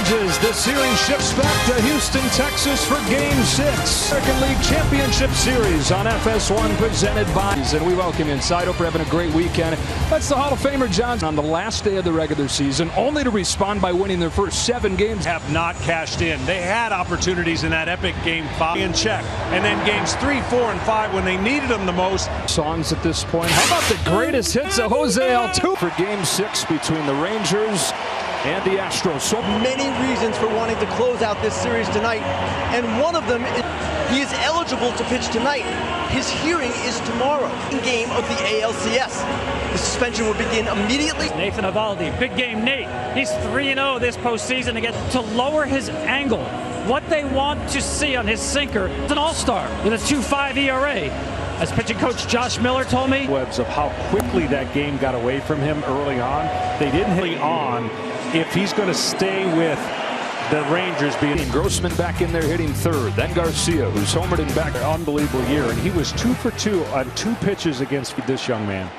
changes. The series shifts back to Houston, Texas for Game 6. American League Championship Series on FS1 presented by. And we welcome you inside. Hope you're having a great weekend. That's the Hall of Famer Johnson on the last day of the regular season, only to respond by winning their first 7 games. Have not cashed in. They had opportunities in that epic Game 5 in check. And then games 3, 4, and 5 when they needed them the most. Songs at this point. How about the greatest hits of Jose Altuve for Game 6 between the Rangers and the Astros? So many reasons for wanting to close out this series tonight, and one of them is he is eligible to pitch tonight. His hearing is tomorrow in game of the ALCS. The suspension will begin immediately. Nathan Eovaldi, big game Nate. He's 3-0 this postseason to lower his angle. What they want to see on his sinker is an all-star with a 2.5 ERA. As pitching coach Josh Miller told me. Webs of how quickly that game got away from him early on. They didn't hit on if he's going to stay with the Rangers. Grossman back in there hitting third. Then Garcia, who's homered in back. Unbelievable year. And he was 2 for 2 on 2 pitches against this young man.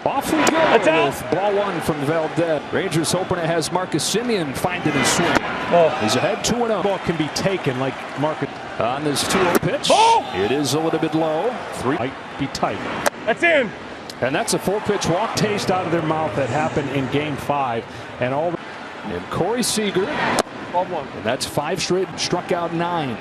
Off we go with ball 1 from Valdez. Rangers hoping it has Marcus Semien finding his swing. He's ahead 2-0. Ball can be taken like Marcus. On this 2-0 pitch. It is a little bit low. 3 might be tight. That's in. And that's a full pitch walk. Taste out of their mouth that happened in Game 5. And all. And Corey Seager. And that's 5 straight. Struck out 9.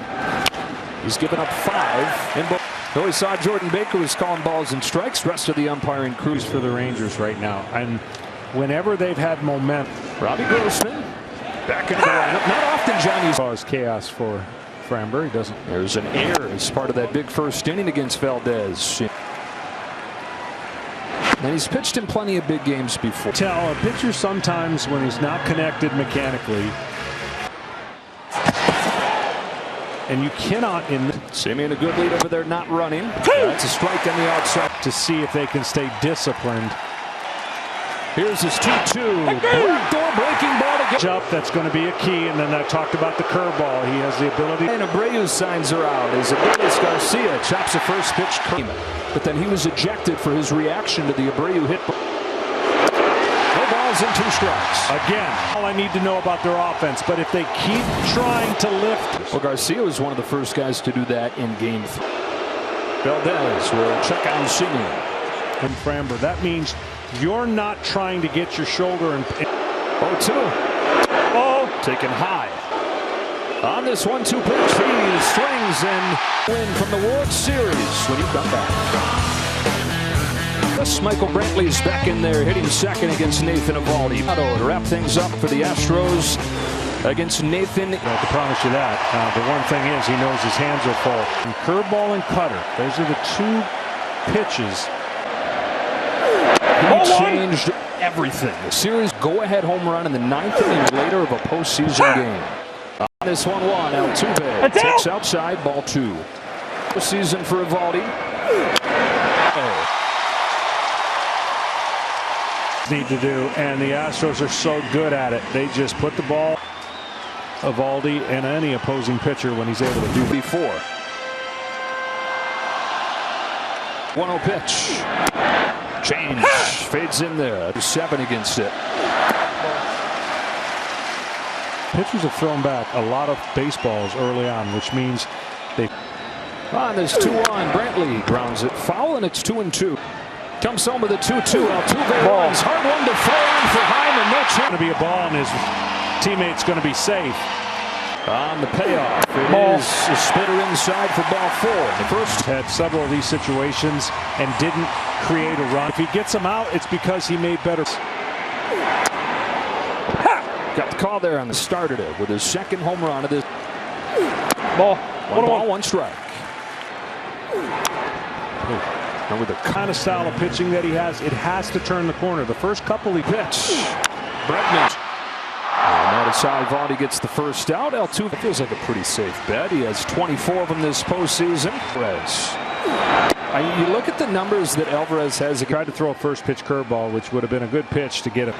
He's given up 5. And though we saw Jordan Baker was calling balls and strikes, rest of the umpiring crews for the Rangers right now. And whenever they've had momentum, Robbie Grossman back in the lineup. Not often Johnny's cause chaos for Framber. He doesn't. There's an error as part of that big first inning against Valdez. And he's pitched in plenty of big games before. Tell a pitcher sometimes when he's not connected mechanically. And you cannot Semien a good lead over there, not running. That's a strike on the outside. To see if they can stay disciplined. Here's his 2-2. Backdoor breaking ball to get up. That's going to be a key. And then I talked about the curveball. He has the ability. And Abreu's signs are out as Adolis Garcia chops a first pitch. But then he was ejected for his reaction to the Abreu hit. No balls and 2 strikes. Again, all I need to know about their offense. But if they keep trying to lift. Well, Garcia was one of the first guys to do that in Game 3. Valdez will check on Semien. And Framber, that means you're not trying to get your shoulder and 0-2. Taken high. On this 1-2 pitch, he swings and win from the World Series when you come back. Yes, Michael Brantley's back in there hitting second against Nathan Eovaldi. To wrap things up for the Astros against Nathan. I can promise you that. The one thing is he knows his hands are full. And curveball and cutter. Those are the 2 pitches. He changed everything. The series go-ahead home run in the 9th inning later of a postseason game. On this 1-1, Altuve takes outside, ball 2. Season for Eovaldi. Need to do, and the Astros are so good at it. They just put the ball Eovaldi and any opposing pitcher when he's able to do before. 1-0 pitch. Change. Fades in there. 7 against it. Pitchers have thrown back a lot of baseballs early on, which means they. On this 2-1, Brantley grounds it foul, and it's 2-2. Comes home with a 2-2. Altuve runs. Hard one to throw in for Hyman. No chance. Going to be a ball, and his teammate's going to be safe. On the payoff, it is a spitter inside for ball 4. The first had several of these situations and didn't create a run. If he gets them out, it's because he made better. Got the call there on the start of it with his 2nd home run of this. Ball. 1 ball, 1 strike. And with the kind of style of pitching that he has, it has to turn the corner. The first couple he pitched. Bregman. And that is how Eovaldi gets the first out. Altuve feels like a pretty safe bet. He has 24 of them this postseason. You look at the numbers that Alvarez has. He tried to throw a first pitch curveball, which would have been a good pitch to get him.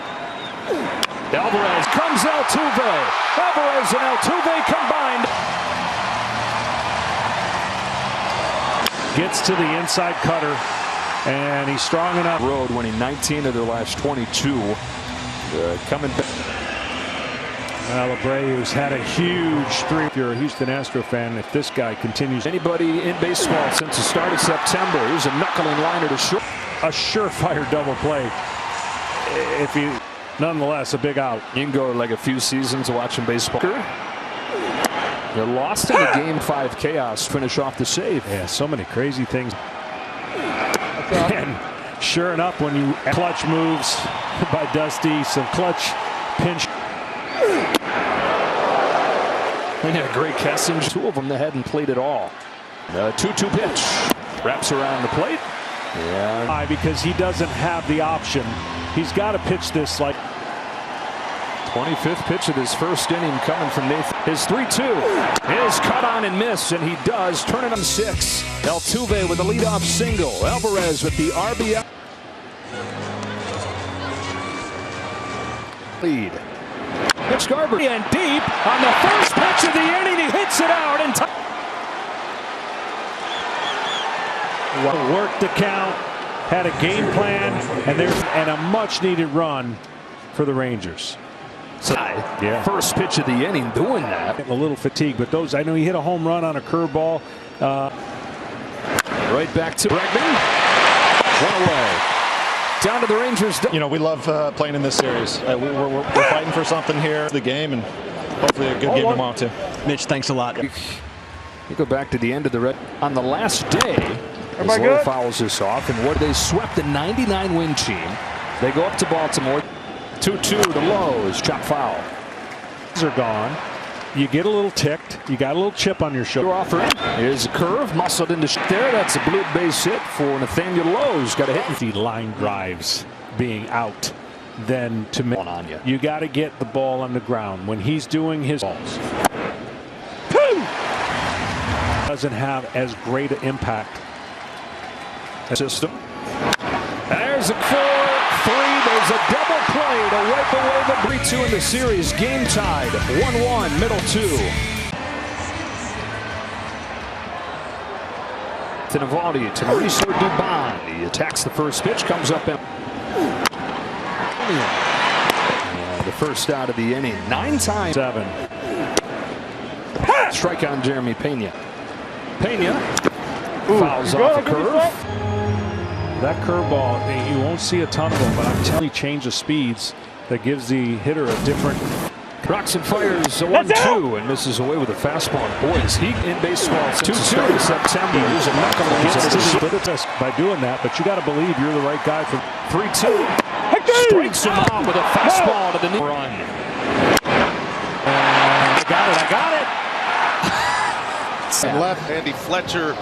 Alvarez comes Altuve. Alvarez and Altuve combined. Gets to the inside cutter, and he's strong enough. Road winning 19 of their last 22. Coming back. Abreu's had a huge three. If you're a Houston Astro fan, if this guy continues. Anybody in baseball since the start of September. Here's a knuckling liner to short. A surefire double play. If he, nonetheless, a big out. You can go like a few seasons watching baseball. You're lost in the Game 5 chaos. Finish off the save. Yeah, so many crazy things. And sure enough, when you clutch moves by Dusty, some clutch pinch. They had a great Kessinger. Two of them that hadn't played at all. 2-2 pitch. Wraps around the plate. Yeah. Because he doesn't have the option. He's got to pitch this like 25th pitch of his first inning coming from Nathan. His 3-2 is cut on and miss, and he does turn it on 6. Altuve with a leadoff single. Alvarez with the RBI. Lead. Pitch Garber and deep on the first pitch of the inning. He hits it out in time. Worked the count, had a game plan, and a much-needed run for the Rangers. So, first pitch of the inning doing that. A little fatigue, but those, I know he hit a home run on a curveball. Right back to Bregman. One away. Down to the Rangers. You know, we love playing in this series. We're fighting for something here. The game, and hopefully a good game tomorrow too. Mitch, thanks a lot. You go back to the end of the red. On the last day, Lowe fouls this off, and what they swept the 99-win team. They go up to Baltimore. 2-2 to Lowe's. Chop foul. These are gone. You get a little ticked. You got a little chip on your shoulder. Here's a curve, muscled into there. That's a blue base hit for Nathaniel Lowe's. Got a hit. The line drives being out, then to make on you. You got to get the ball on the ground when he's doing his balls. Doesn't have as great an impact. System. There's a 4-3. There's a double play to wipe away the 3-2 in the series. Game tied. 1-1. Middle 2. To Navaldi. To Mauricio Dubon. He attacks the first pitch. Comes up in. The first out of the inning. 9 times. 7. Strike on Jeremy Pena. Pena fouls off the curve. That curveball, you won't see a ton of them, but I'm telling you, change the speeds that gives the hitter a different. Rocks and fires a 1-2 and misses away with a fastball. Boys, he in baseball 2-2 in September. Here's a knuckle by doing that, but you got to believe you're the right guy for 3-2. Strikes him out with a fastball to the knee. Run. I got it. And left, Andy Fletcher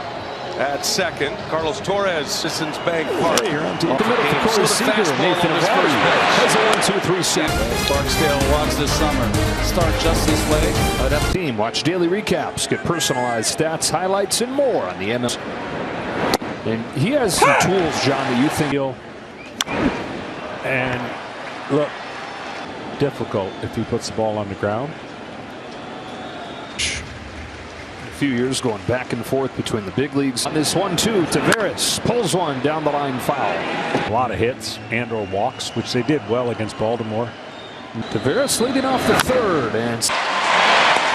at second. Carlos Torres, Citizens Bank Park. The middle for Corey Seager and Nathan Eovaldi. Has a 1-2-3 set. Barksdale wants this summer start just this way. Team, watch daily recaps, get personalized stats, highlights, and more on the MLB. And he has some tools, John, that you think he'll. And look, difficult if he puts the ball on the ground. Few years going back and forth between the big leagues. On this 1-2, Taveras pulls one down the line foul. A lot of hits and or walks, which they did well against Baltimore. Taveras leading off the third and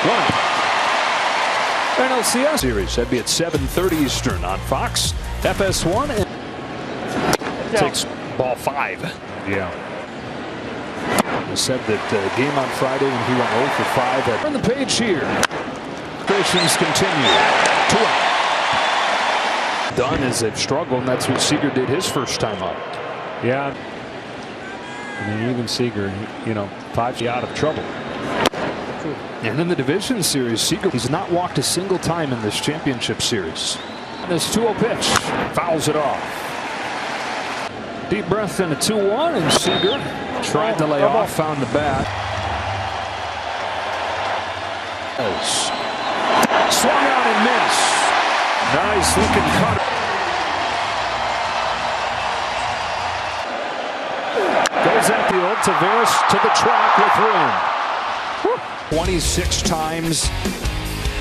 one. ALCS series. That'd be at 7:30 Eastern on Fox. FS1 and takes ball 5. Yeah. He said that game on Friday when he went 0 for 5. On the page here. Preparations continue. 2 out. Done as they've struggled, and that's what Seager did his first time up. Yeah. I mean, even Seager, you know, 5 out of trouble. And in the division series, Seager, he's not walked a single time in this championship series. And this 2-0 pitch fouls it off. Deep breath and a 2-1, and Seager tried to lay off, found the bat. Swung out and missed. Nice looking cut. Goes at the field. Taveras to the track with room. 26 times.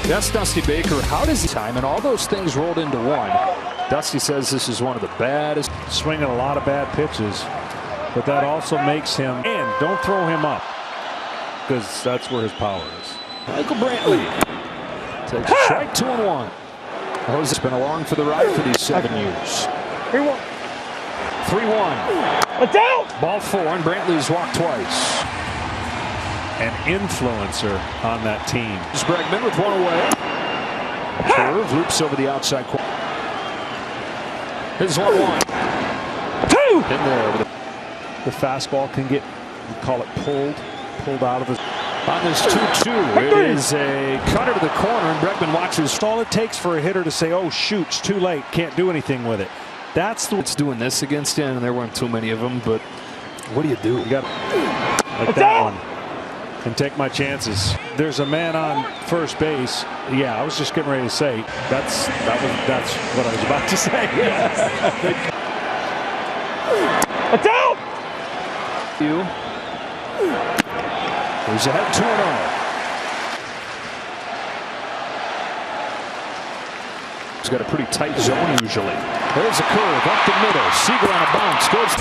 That's Dusty Baker. How does he time? And all those things rolled into one. Dusty says this is one of the baddest. Swinging a lot of bad pitches, but that also makes him. And don't throw him up. because that's where his power is. Michael Brantley takes a strike, 2-1. Jose's been along for the ride for these 7 years. 3-1. 3-1. It's out. Ball 4, and Brantley's walked twice. An influencer on that team. Bregman with one away. Curve loops over the outside corner. Here's 1-1. 2. In there with the fastball can get, we call it pulled out of his. on this 2-2. It is a cutter to the corner, and Bregman watches. It's all it takes for a hitter to say, oh shoot, it's too late, can't do anything with it. That's the It's doing this against him, and there weren't too many of them, but what do? You got like that one. And take my chances. There's a man on first base. Yeah, I was just getting ready to say that's what I was about to say. It's out. He's ahead 2-0. He's got a pretty tight zone usually. There's a curve up the middle. Seager on a bounce goes.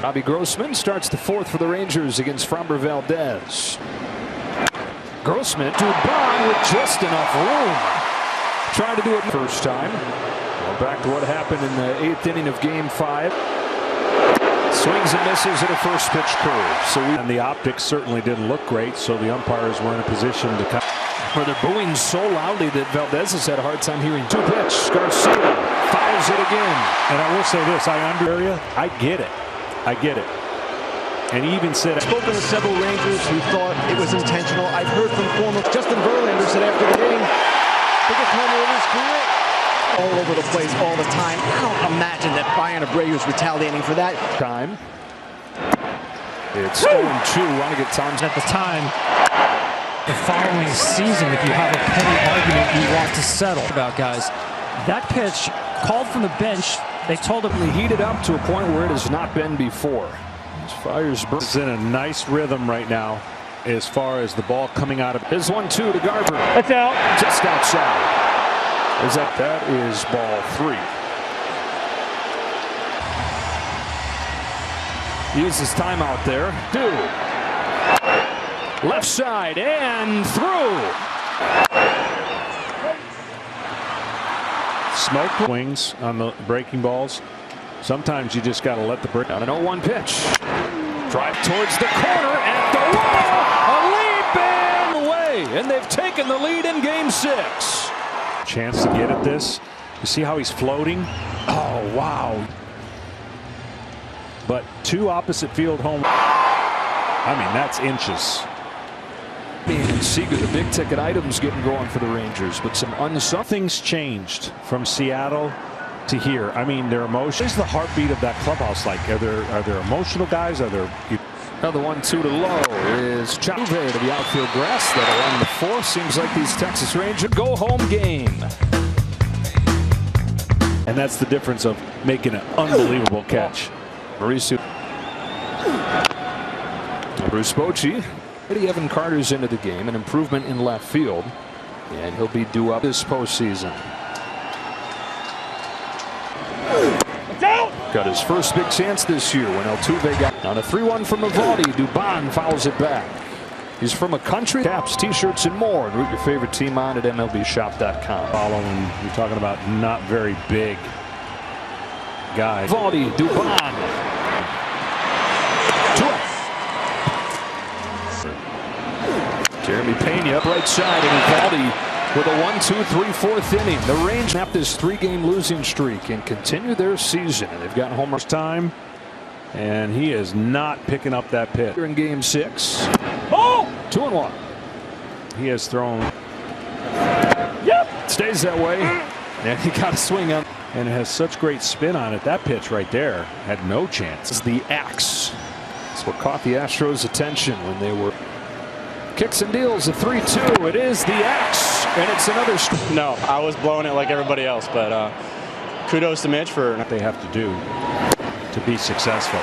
Robbie Grossman starts the 4th for the Rangers against Framber Valdez. Grossman to Bond with just enough room. Trying to do it first time. Well, back to what happened in the 8th inning of Game 5. Swings and misses at a first pitch curve. And the optics certainly didn't look great, so the umpires were in a position to come. Where they're booing so loudly that Valdez has had a hard time hearing. 2 pitch. Garcia fouls it again. And I will say this, I get it. I get it. And he even said, I've spoken to several Rangers who thought it was intentional. I've heard from former Justin Verlander said after the game, biggest home run of his career. All over the place all the time. I don't imagine that Brian Abreu's retaliating for that. Time. It's 0-2. Want to get Tom's At the time, the following season, if you have a petty argument you want to settle about, guys, that pitch called from the bench. They told him to heat it up to a point where it has not been before. Fires is in a nice rhythm right now as far as the ball coming out of. His 1-2 to Garver. That's out. Just outside. That is ball 3. Uses timeout there. 2. Left side and through. Smoke wings on the breaking balls. Sometimes you just got to let the break. On an 0-1 pitch. Drive towards the corner at the wall. A leap and away. And they've taken the lead in Game 6. Chance to get at this. You see how he's floating? Oh, wow. But 2 opposite field home. I mean, that's inches. And Seager, the big ticket items getting going for the Rangers, but Something's changed from Seattle to here. I mean, their emotion. What is the heartbeat of that clubhouse like? Are there emotional guys? Are there? Another 1-2 to Low is Chauve to the outfield grass. That'll end the 4th. Seems like these Texas Rangers go home game. And that's the difference of making an unbelievable catch. Bruce Bochy. Evan Carter's into the game, an improvement in left field, and he'll be due up this postseason. Got his first big chance this year when Altuve got on a 3-1 from Evaldi. Dubon fouls it back. He's from a country. Caps, t-shirts, and more. And root your favorite team on at MLBshop.com. Following, you're talking about not very big guy. Evaldi, Dubon. Jeremy Pena up right side, and Evaldi with a 1-2-3-4th inning. The Rangers snapped this 3-game losing streak and continue their season. And they've gotten homers time, and he is not picking up that pitch. In Game 6. Oh! 2-1. He has thrown. Yep. Stays that way. And he got a swing on. And it has such great spin on it. That pitch right there had no chance. It's the axe. That's what caught the Astros' attention when they were. Kicks and deals a 3-2. It is the axe, and it's another. No, I was blowing it like everybody else, but kudos to Mitch for what they have to do to be successful.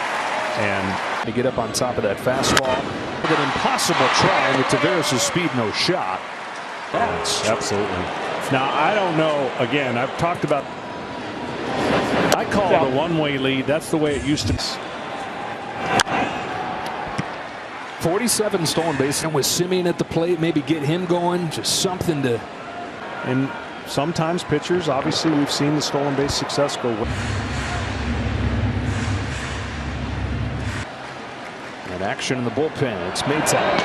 And to get up on top of that fastball with an impossible try with Tavares' speed, no shot. Yes, absolutely. Now I don't know. Again, I've talked about. I I call it a one-way lead. That's the way it used to be. 47 stolen bases, and with Semien at the plate, maybe get him going, just something to. And sometimes pitchers, obviously, we've seen the stolen base success go. And action in the bullpen. It's Maytag.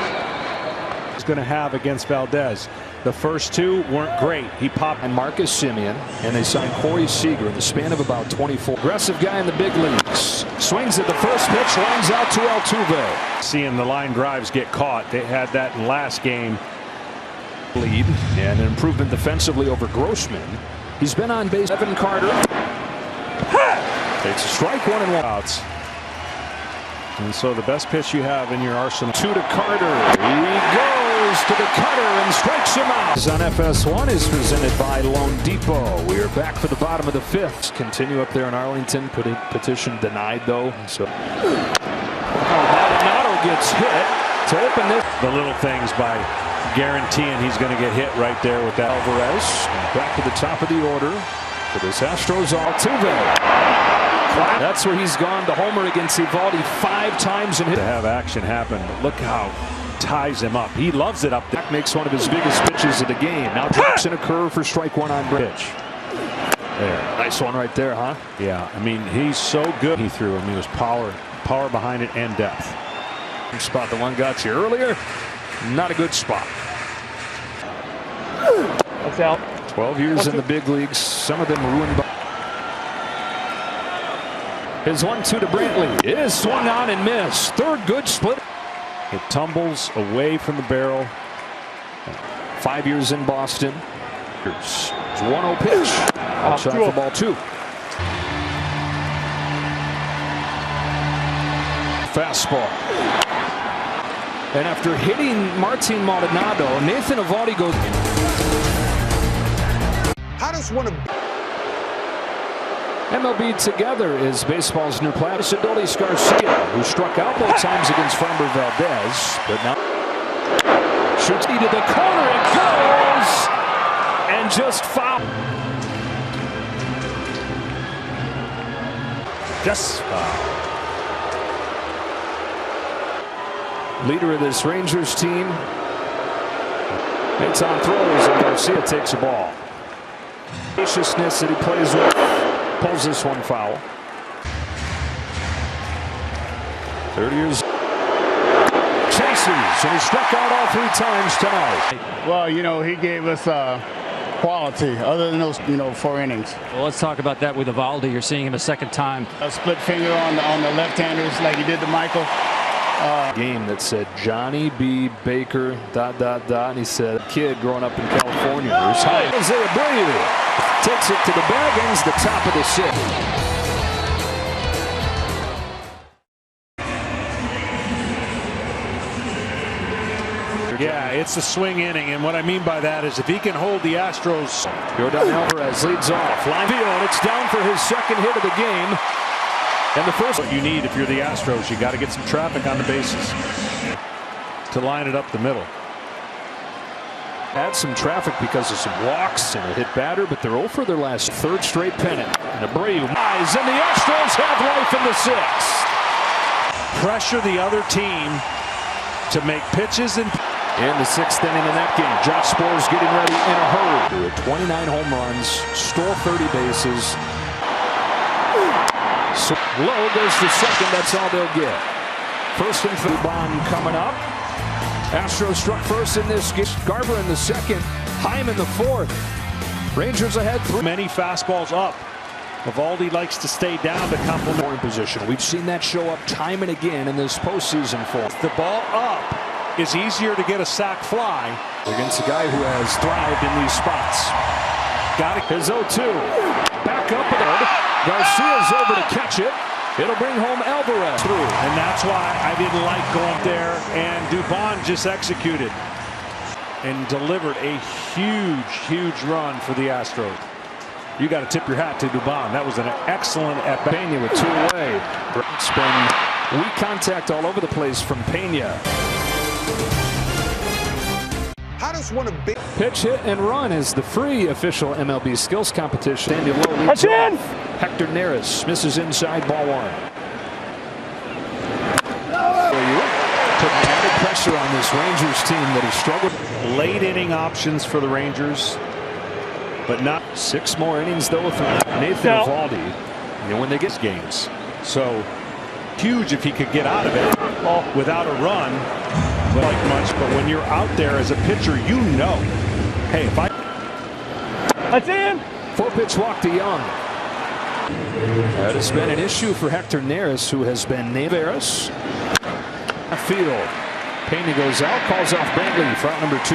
He's going to have against Valdez. The first two weren't great. He popped. And Marcus Semien, and they signed Corey Seager in the span of about 24. Aggressive guy in the big leagues. Swings at the first pitch, lines out to Altuve. Seeing the line drives get caught. They had that in last game. Lead and an improvement defensively over Grossman. He's been on base. Evan Carter takes a strike, 1 and 1 outs. And so the best pitch you have in your arsenal. 2 to Carter. He goes to the cutter and strikes him out. On FS1 is presented by Loan Depot. We are back for the bottom of the 5th. Continue up there in Arlington. Petition denied though. So Maldonado gets hit to open this. The little things by guaranteeing he's going to get hit right there with that. Alvarez back to the top of the order for this Astros. Altuve. That's where he's gone. The homer against Evaldi 5 times and hit. To have action happen, but look how ties him up. He loves it up there. Makes one of his biggest pitches of the game. Now drops in a curve for strike 1 on pitch. There. Nice one right there, huh? Yeah, I mean, he's so good. He threw him. He was power behind it and depth. Spot the one got you earlier. Not a good spot. That's out. 12 years in the big leagues. Some of them ruined by. His 1-2 to Brantley is swung on and missed. Third good split. It tumbles away from the barrel. 5 years in Boston. It's 1-0 pitch. Outside for ball 2. Fastball. And after hitting Martin Maldonado, Nathan Eovaldi goes. I just want to. MLB Together is baseball's new player. Adolis Garcia, who struck out both times against Framber Valdez, but now shoots to the corner. It goes and just foul. Just leader of this Rangers team. It's on throws, and Garcia takes a ball. Viciousness that he plays with. Pulls this one foul. 30 years. Chases, and he struck out all 3 times tonight. Well, you know, he gave us quality other than those, 4 innings. Well, let's talk about that with Eovaldi. You're seeing him a second time. A split finger on the left-handers like he did to Michael. Game that said Johnny B. Baker, ... And he said, kid growing up in California. Jose Abreu takes it to the bag, ends the top of the 6th. yeah, it's a swing inning, and what I mean by that is if he can hold the Astros. Jordan Alvarez leads off. Line field, it's down for his 2nd hit of the game. And the first. What you need if you're the Astros, you got to get some traffic on the bases to line it up the middle. Had some traffic because of some walks and a hit batter, but they're 0 for their last 3rd straight pennant. And Abreu eyes, and the Astros have life in the 6th. Pressure the other team to make pitches and. In the 6th inning of that game, Josh Sbor's getting ready in a hurry. Threw 29 home runs, stole 30 bases. So low goes to 2nd. That's all they'll get. 1st and 3rd. Bond coming up. Astros struck 1st in this game. Garver in the 2nd. Heim in the 4th. Rangers ahead. Many fastballs up. Eovaldi likes to stay down to complement position. We've seen that show up time and again in this postseason form. The ball up is easier to get a sac fly against a guy who has thrived in these spots. Got it. His 0-2. Back up and Garcia's over to catch it. It'll bring home Alvarez through. And that's why I didn't like going there. And Dubon just executed and delivered a huge run for the Astros. You got to tip your hat to Dubon. That was an excellent at bat. Pena with 2 away. It's been weak contact all over the place from Pena. How does one of big pitch hit and run is the free official MLB skills competition. Standing low leads off. Hector Neris misses inside, ball one. Putting added pressure on this Rangers team that has struggled. Late inning options for the Rangers, but not 6 more innings though with Nathan Eovaldi. When they get games, so huge if he could get out of it without a run. But like much, but when you're out there as a pitcher, you know, hey, if I that's in 4-pitch walk to Young. That has been an issue for Hector Neris, who has been Neveris. Field. Pena goes out, calls off Brantley for out number 2.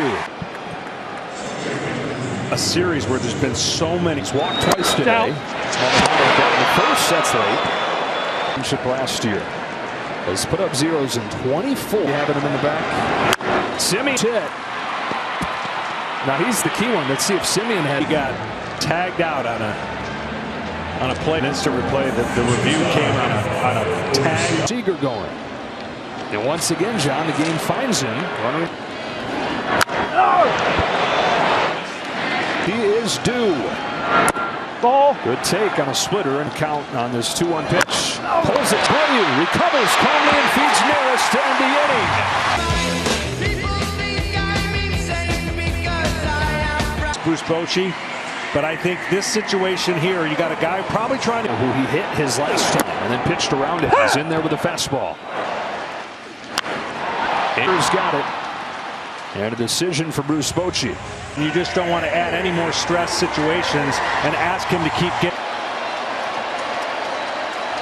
A series where there's been so many. He's walked twice today. The first, that's late. Last year has put up zeros in 24. Having him in the back. Simeon hit. Now he's the key one. Let's see if Simeon had. He got tagged out on a play. Instant replay. The review came on a tag. Seager going. And once again, John, the game finds him. He is due. Ball. Good take on a splitter and count on this 2-1 pitch. Pulls it through. Recovers calmly and feeds Neris to end the inning. Bruce Bochy, but I think this situation here, you got a guy probably trying to. Who he hit his last time and then pitched around it. He's in there with a fastball. He's got it. And a decision for Bruce Bochy. You just don't want to add any more stress situations and ask him to keep getting.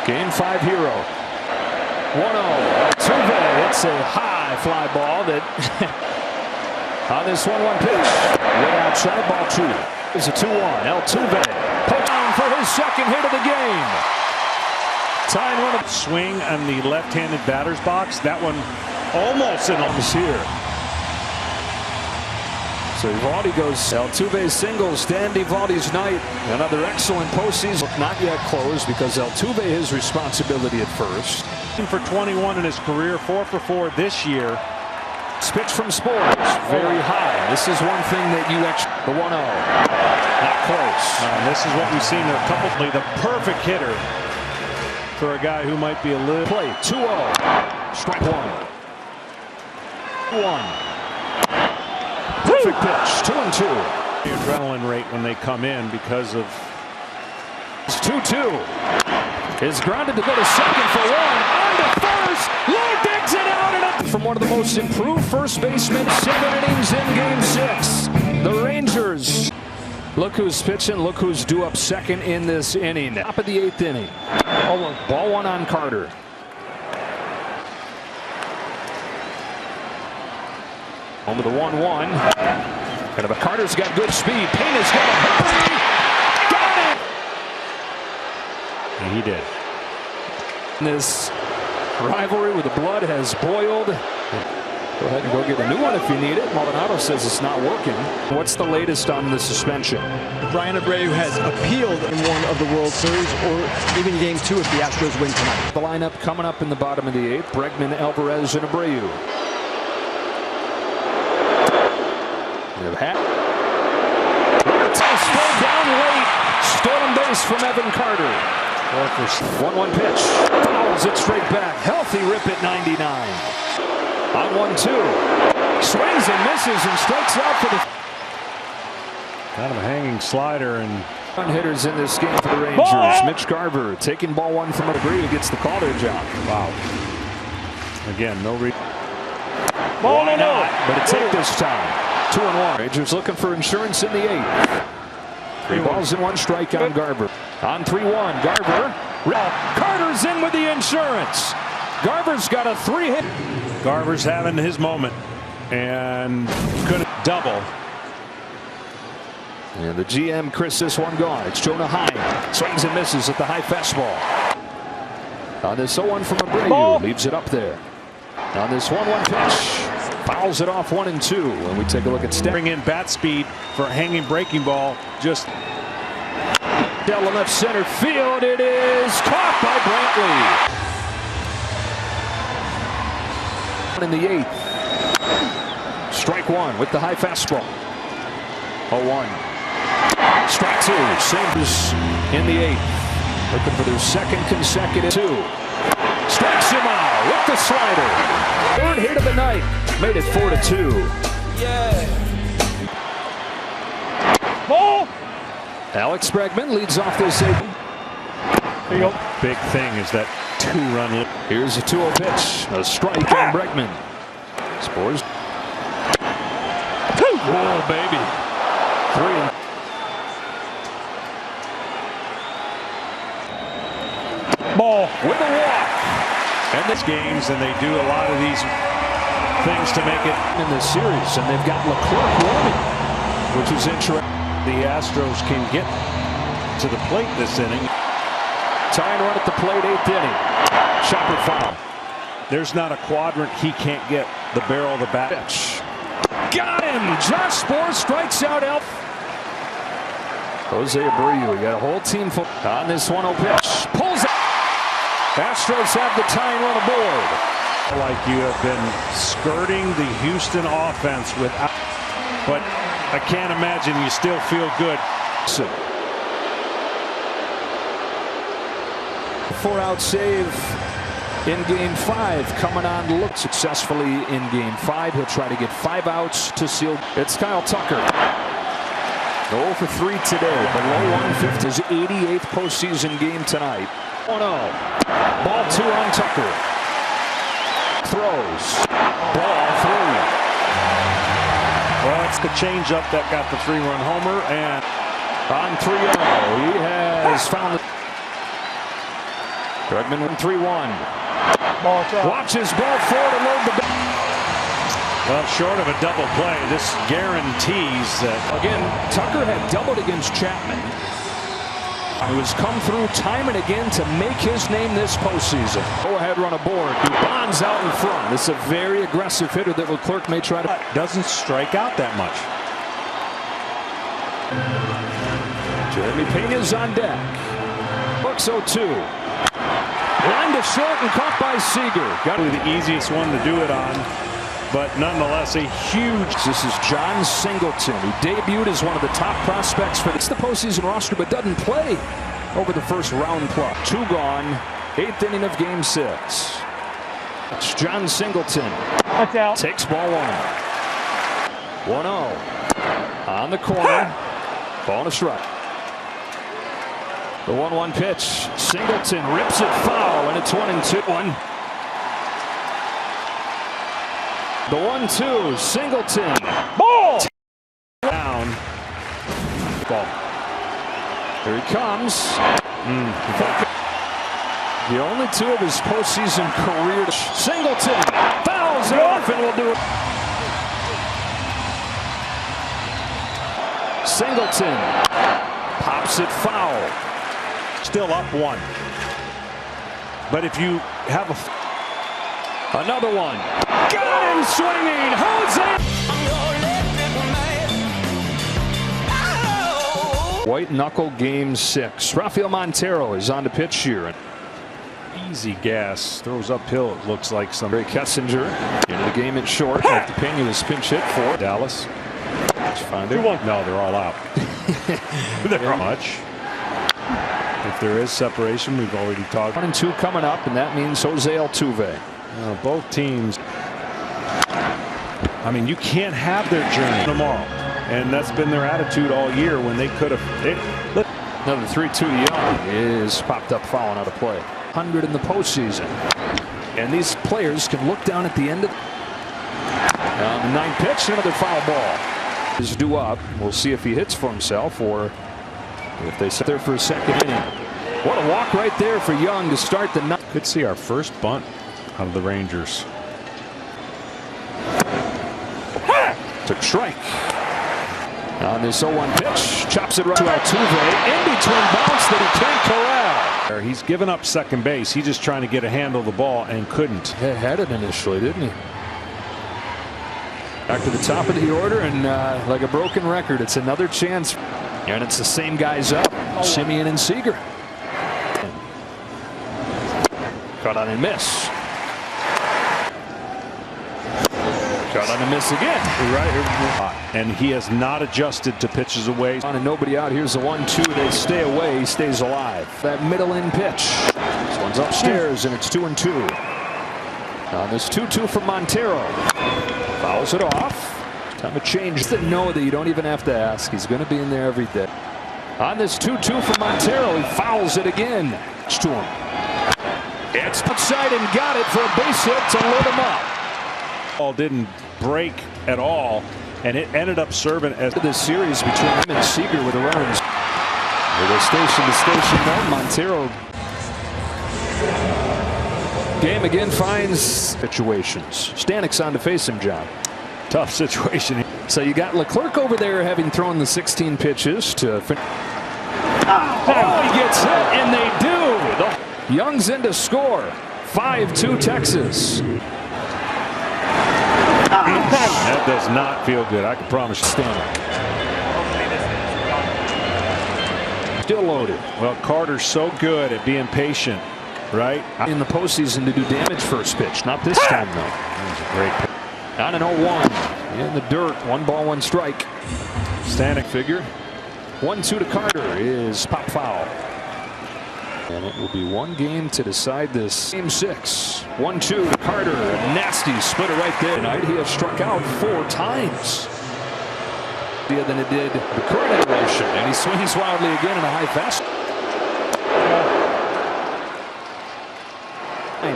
Game 5 hero. 1-0. Altuve hits a high fly ball that on this 1-1 pitch. Way outside, ball 2. It's a 2-1. Altuve put down for his second hit of the game. Tying one up. Swing on the left-handed batter's box. That one almost in almost here. So Eovaldi goes. Altuve singles to end Eovaldi's night. Another excellent postseason. Not yet closed because Altuve his responsibility at first. For 21 in his career, 4 for 4 this year. Pitch from Spores, very high. This is one thing that you actually. The 1-0, not close. This is what we've seen a couple. The perfect hitter for a guy who might be a little. Play 2-0, strike 1. 1. Perfect pitch, 2-2. The adrenaline rate when they come in because of. It's 2-2. Is grounded to go to second for 1. On to first. Low digs it out and up. From one of the most improved first basemen, 7 innings in game 6. The Rangers. Look who's pitching. Look who's due up second in this inning. Top of the 8th inning. Ball 1 on Carter. Home of the 1-1. But Carter's got good speed. Pena's got a hurry. Got it. And he did. This rivalry with the blood has boiled. Go ahead and go get a new one if you need it. Maldonado says it's not working. What's the latest on the suspension? Brian Abreu has appealed in one of the World Series or even game 2 if the Astros win tonight. The lineup coming up in the bottom of the 8th. Bregman, Alvarez, and Abreu. Slowed down late. Stolen base from Evan Carter. 1-1 pitch. Fouls it straight back. Healthy rip at 99. On 1-2. Swings and misses and strikes out for the. Kind of a hanging slider and. Hitters in this game for the Rangers. Mitch Garver taking ball 1 from Abreu gets the call there, John. Wow. Again, no read. Why not? But a take this time. 2-1. Rangers looking for insurance in the 8th. 3 balls and 1 strike on Garver. On 3-1, Garver. Carter's in with the insurance. Garver's got a 3-hit. Garver's having his moment and could double. And the GM, Chris, this one gone. It's Jonah Heim. Swings and misses at the high fastball. On this 0-1 from Abreu. Leaves it up there. On this 1-1 pitch. Fouls it off 1 and 2. When we take a look at Bring in bat speed for a hanging breaking ball. Just down left center field. It is caught by Brantley. In the 8th. Strike one with the high fastball. 0-1. Strike two. Sabres in the 8th. Looking for their second consecutive 2. Strikes him out with the slider. Third hit of the night. Made it 4-2. Yeah. Ball. Alex Bregman leads off this 8th. There you go. Big thing is that 2-run. Here's a 2-0 pitch. A strike on Bregman. Spores. Whoa, baby. 3. Ball with a walk. And this games, and they do a lot of these things to make it in this series, and they've got Leclerc warming, which is interesting. The Astros can get to the plate this inning. Tying run at the plate, 8th inning. Chopper foul. There's not a quadrant he can't get the barrel of the bat. Got him. Josh Spores strikes out Elf. Jose Abreu, you got a whole team full on this 1-0 pitch. Pulls it. Astros have the tying run aboard. Like you have been skirting the Houston offense without, but I can't imagine you still feel good. 4-out save in Game 5, coming on to look successfully in Game 5. He'll try to get 5 outs to seal. It's Kyle Tucker. 0 for 3 today. Below 1/5, his 88th postseason game tonight. 1-0. Ball 2 on Tucker. Throws. Ball 3. Well, it's the changeup that got the 3-run homer, and on 3-0, he has found the. Bregman win 3-1. Watches ball 4 to load the. Well, short of a double play, this guarantees that. Again, Tucker had doubled against Chapman, who has come through time and again to make his name this postseason. Go ahead, run aboard. Dubon's out in front. This is a very aggressive hitter that Leclerc may try to. Doesn't strike out that much. Jeremy Pena's on deck. Looks 0-2. Line to short and caught by Seager. Got to be the easiest one to do it on, but nonetheless a huge. This is John Singleton, who debuted as one of the top prospects for the postseason roster, but doesn't play over the first round plus. 2 gone, 8th inning of Game 6. It's John Singleton. That's out. Takes ball 1. 1-0 on the corner. Ball and a strike. The 1-1 pitch. Singleton rips it foul, and it's 1-2. The 1-2. Singleton. Ball. Down. Ball. Here he comes. The only 2 of his postseason career. Singleton fouls it off and will do it. Singleton pops it foul. Still up 1. But if you have another one. Got him swinging. Jose. White knuckle Game 6. Rafael Montero is on the pitch here. Easy gas. Throws uphill, it looks like some. Ray Kessinger into the game at short. After Pena was pinch hit for Dallas. Find it. No, they're all out. They're much. If there is separation, we've already talked. 1-2 coming up, and that means Jose Altuve. Both teams. I mean, you can't have their journey tomorrow, and that's been their attitude all year when they could have. Another 3-2 to Young is popped up, falling out of play. 100 in the postseason, and these players can look down at the end of the 9th pitch. Another foul ball is due up. We'll see if he hits for himself or if they sit there for a second inning. What a walk right there for Young to start the 9th. Could see our first bunt out of the Rangers. Took strike on this 0-1 pitch. Chops it right to Altuve. In between bounce that he can't corral. He's given up second base. He's just trying to get a handle of the ball and couldn't. He had it initially, didn't he? Back to the top of the order, and like a broken record, it's another chance. And it's the same guys up, Simeon and Seager. Caught on and miss. Got on a miss again. Right. And he has not adjusted to pitches away. On and nobody out. Here's the 1-2. They stay away. He stays alive. That middle in pitch. This one's upstairs, and it's 2-2. On this 2-2 from Montero. Fouls it off. Time to change. To know that you don't even have to ask. He's going to be in there every day. On this 2-2 from Montero, he fouls it again. It's to him. It's outside and got it for a base hit to load him up. Ball didn't break at all, and it ended up serving as this series between him and Seager with the runners. They go station to station. Now Montero. Game again finds situations. Stanek's on to face him, John. Tough situation. So you got Leclerc over there having thrown the 16 pitches to finish. Oh, he gets hit, and they do. Young's in to score. 5-2 Texas. That does not feel good. I can promise you. Stanek. Still loaded. Well, Carter's so good at being patient, right? In the postseason to do damage first pitch. Not this time, though. That was a great pitch. On an 0-1. In the dirt. 1 ball, 1 strike. Stanek figure. 1-2 to Carter is pop foul. And it will be 1 game to decide this. Game 6. 1-2 to Carter. A nasty splitter right there. Tonight he has struck out 4 times. Than it did the current iteration. And he swings wildly again in a high fastball.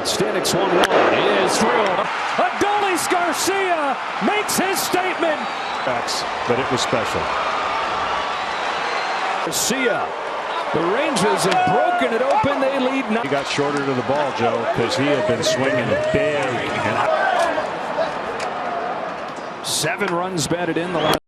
Stanek's 1-1 is through. Adolis Garcia makes his statement. But it was special. Garcia. The Rangers have broken it open. They lead. He got shorter to the ball, Joe, because he had been swinging big. 7 runs batted in the last.